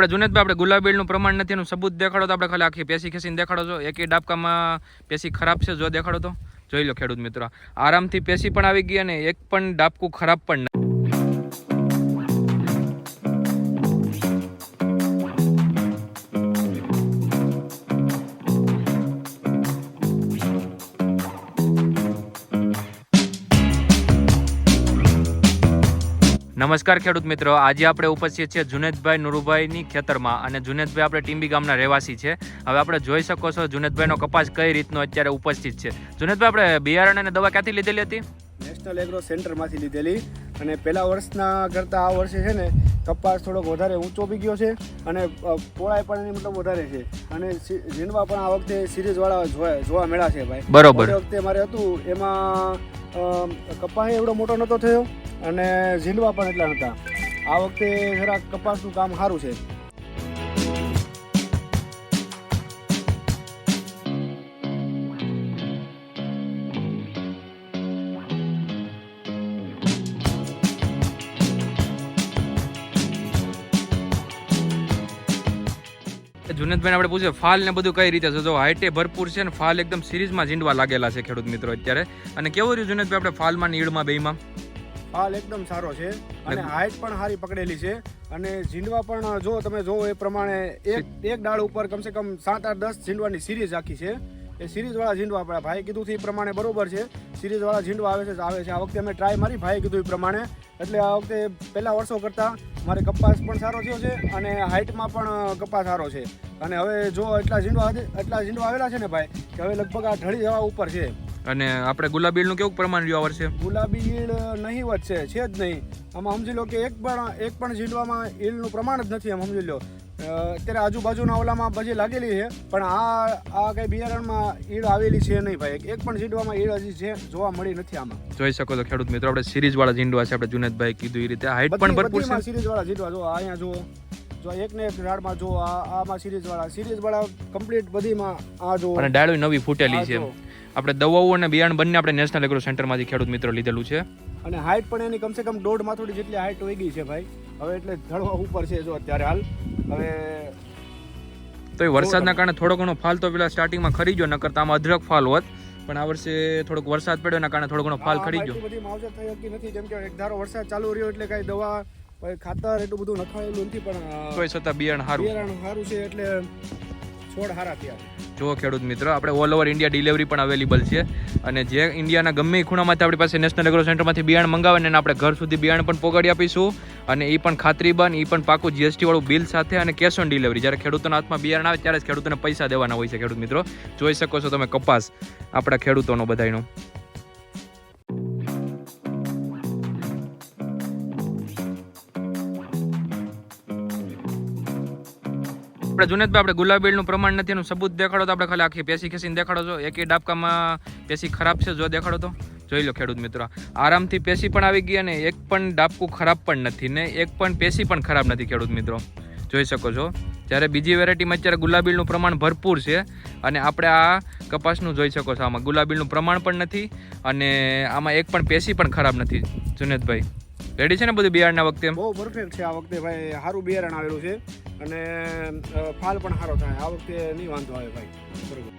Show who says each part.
Speaker 1: આપણે જુનેદભાઈ આપણે ગુલાબીલનું પ્રમાણ નથી એનું સબૂત દેખાડો તો આપણે ખાલી આખી પેસી ખેંચીને દેખાડો છો. એકેય ડાબકામાં પેસી ખરાબ છે જો દેખાડો તો જોઈ લો ખેડૂત મિત્રો. આરામથી પેસી પણ આવી ગઈ અને એક પણ ડાબકું ખરાબ પણ નથી. નમસ્કાર ખેડૂત મિત્રો, આજે આપણે ઉપસ્થિત છે જુનેદભાઈ નુરુભાઈની ખેતરમાં અને જુનેદભાઈ આપણે ટીંબી ગામના રહેવાસી છે. હવે આપણે જોઈ શકો છો જુનેદભાઈનો કપાસ કઈ રીતનો અત્યારે ઉપસ્થિત છે. જુનેદભાઈ આપણે બિયારણ અને દવા ક્યાંથી લીધેલી હતી?
Speaker 2: નેશનલ એગ્રો સેન્ટરમાંથી લીધેલી. અને પહેલા વર્ષના કરતાં આ વર્ષે છે ને કપાસ થોડોક વધારે ઊંચો બી ગયો છે અને પોળાઈ પણ એની મતલબ વધારે છે અને ઝીંડવા પણ આ વખતે સિરીઝવાળા જોવા મળ્યા છે ભાઈ.
Speaker 1: બરોબર.
Speaker 2: વખતે મારે હતું એમાં કપાસ એવડો મોટો નહોતો થયો અને ઝીંડવા પણ એટલા નહોતા. આ વખતે જરાક કપાસનું કામ સારું છે.
Speaker 1: જુનેદભાઈ આપણે પૂછ્યું ફાલ ને બધું કઈ રીતે છે? જો હાઈટે ભરપૂર છે ને ફાલ એકદમ સિરીઝમાં ઝીંડવા લાગેલા છે ખેડૂત મિત્રો અત્યારે. અને કેવું રહ્યું જુનેદભાઈ આપણે ફાલમાં ને ઈળમાં બેયમાં?
Speaker 2: ફાલ એકદમ સારો છે અને હાઈટ પણ સારી પકડેલી છે અને ઝીંડવા પણ જો તમે જોવો એ પ્રમાણે એક ડાળ ઉપર કમસે કમ 7-8-10 ઝીંડવાની સિરીઝ આખી છે. એ સિરીઝવાળા ઝીંડવા આપણા ભાઈ કીધું એ પ્રમાણે બરોબર છે. સિરીઝવાળા ઝીંડવા આવે છે. આ વખતે અમે ટ્રાય મારી ભાઈ કીધું એ પ્રમાણે. એટલે આ વખતે પહેલા વર્ષો કરતાં મારે કપાસ પણ સારો થયો છે અને હાઈટમાં પણ કપાસ સારો છે. અને હવે જો એટલા ઝીંડવા આવેલા છે ને ભાઈ કે હવે લગભગ આ ઢળી જવા ઉપર છે.
Speaker 1: અને આપણે ગુલાબી ઈળનું કેવું પ્રમાણ રહ્યું આ વર્ષે?
Speaker 2: ગુલાબી ઈળ નહીવત છે જ નહીં. આમાં સમજી લો કે એક પણ ઝીંડવામાં ઈળનું પ્રમાણ જ નથી. આમ સમજી લો અત્યારે આજુબાજુના ઓલામાં બધી લાગેલી છે પણ આ કઈ બિયારણમાં ઈળ આવેલી છે નહીં ભાઈ. એક પણ ઝીંડવામાં ઈળ હજી છે જોવા મળી નથી. આમાં
Speaker 1: જોઈ શકો છો ખેડૂત મિત્રો આપણે સિરીઝ વાળા ઝીંડવા છે. આપણે જુનેદભાઈ કીધું એ રીતે હાઈટ પણ ભરપૂર છે.
Speaker 2: સિરીઝ વાળા ઝીંડવા જો અહીંયા જો એક ને એક ઝાડમાં જો આમાં સિરીઝ વાળા કમ્પ્લીટ બધીમાં આ જો
Speaker 1: અને ડાળો નવી ફૂટેલી છે. આપણે દવાઓ અને બિયારણ બંને આપણે નેશનલ એગ્રો સેન્ટરમાંથી ખેડૂત મિત્રો લીધેલું છે.
Speaker 2: અને હાઈટ પણ એની કમસે કમ 1.5 માથોડી જેટલી હાઈટ હોઈ ગઈ છે ભાઈ. હવે એટલે ધડવા ઉપર છે જો અત્યારે હાલ. હવે
Speaker 1: તો એ વરસાદના કારણે થોડો ઘણો ફાલ તો પેલા સ્ટાર્ટિંગમાં ખરી ગયો, નકર આમાં અઢળક ફાલ હોત. પણ આ વર્ષે થોડોક વરસાદ પડ્યો એના કારણે થોડો ઘણો ફાલ ખરી ગયો.
Speaker 2: બધી માવજત થઈ શકી નથી કેમ કે એક ધારો વરસાદ ચાલુ રહ્યો એટલે કઈ દવા ખાતર એટલું બધું નખાયેલું નથી પણ
Speaker 1: તોય છતાં બિયારણ સારું
Speaker 2: છે એટલે છોડ સારા થયા.
Speaker 1: જો ખેડૂત મિત્રો આપણે ઓલ ઓવર ઇન્ડિયા ડિલિવરી પણ અવેલેબલ છે અને જે ઇન્ડિયાના ગમે એ ખૂણામાંથી આપણી પાસે નેશનલ એગ્રો સેન્ટરમાંથી બિયારણ મંગાવે ને આપણે ઘર સુધી બિયારણ પણ પહોંચાડી આપીશું. અને એ પણ ખાતરીબંધ, એ પણ પાકું GST વાળું બિલ સાથે અને કેશ ઓન ડિલિવરી. જ્યારે ખેડૂતોના હાથમાં બિયારણ આવે ત્યારે જ ખેડૂતોને પૈસા દેવાના હોય છે. ખેડૂત મિત્રો જોઈ શકો છો તમે કપાસ આપણા ખેડૂતોનો બધાયનો. આપણે જુનેદભાઈ આપણે ગુલાબીલનું પ્રમાણ નથી એનું સબૂત દેખાડો તો આપણે ખાલી આખી પેસી ખેંચીને દેખાડો છો. એકેય ડાબકામાં પેસી ખરાબ છે જો દેખાડો તો જોઈ લો ખેડૂત મિત્રો. આરામથી પેસી પણ આવી ગઈ અને એક પણ ડાબકું ખરાબ પણ નથી ને એક પણ પેસી પણ ખરાબ નથી ખેડૂત મિત્રો જોઈ શકો છો. જ્યારે બીજી વેરાયટીમાં અત્યારે ગુલાબીલનું પ્રમાણ ભરપૂર છે અને આપણે આ કપાસનું જોઈ શકો છો આમાં ગુલાબીલનું પ્રમાણ પણ નથી અને આમાં એક પણ પેસી પણ ખરાબ નથી. જુનેદભાઈ રેડી છે ને બધું બિયારણના વખતે?
Speaker 2: બહુ પરફેક્ટ છે આ વખતે ભાઈ. સારું બિયારણ આવેલું છે અને ફાલ પણ સારો થાય આ વખતે. નહીં વાંધો આવે ભાઈ. બરોબર.